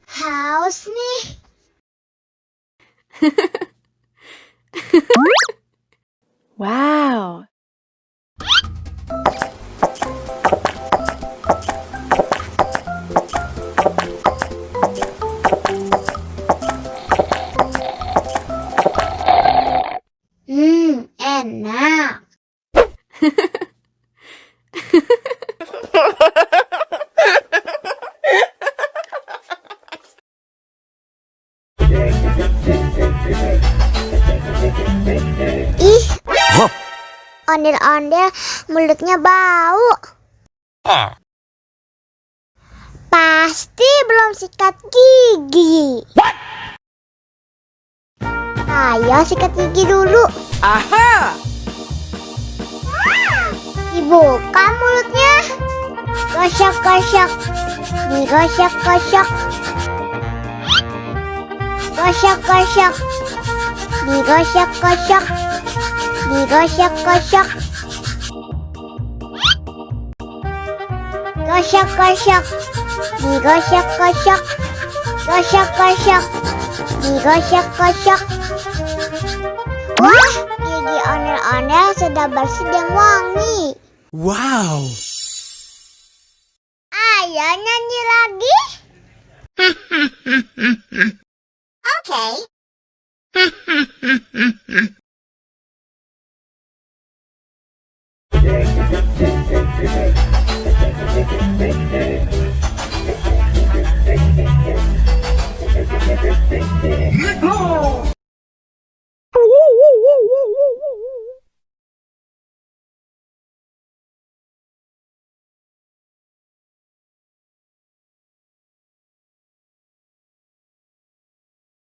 Haus nih. Wow. Enak. Ih, ondel-ondel mulutnya bau. Pasti belum sikat gigi. Ayo sikat gigi dulu. Aha! Dibuka mulutnya. Gosok-gosok. Digosok-gosok. Gosok-gosok. Digosok-gosok. Digosok-gosok. Gosok-gosok. Digosok-gosok. Gosok-gosok. Digosok-gosok. Wah, gigi ondel-ondel sudah bersih dan wangi. Wow. Ayo nyanyi lagi.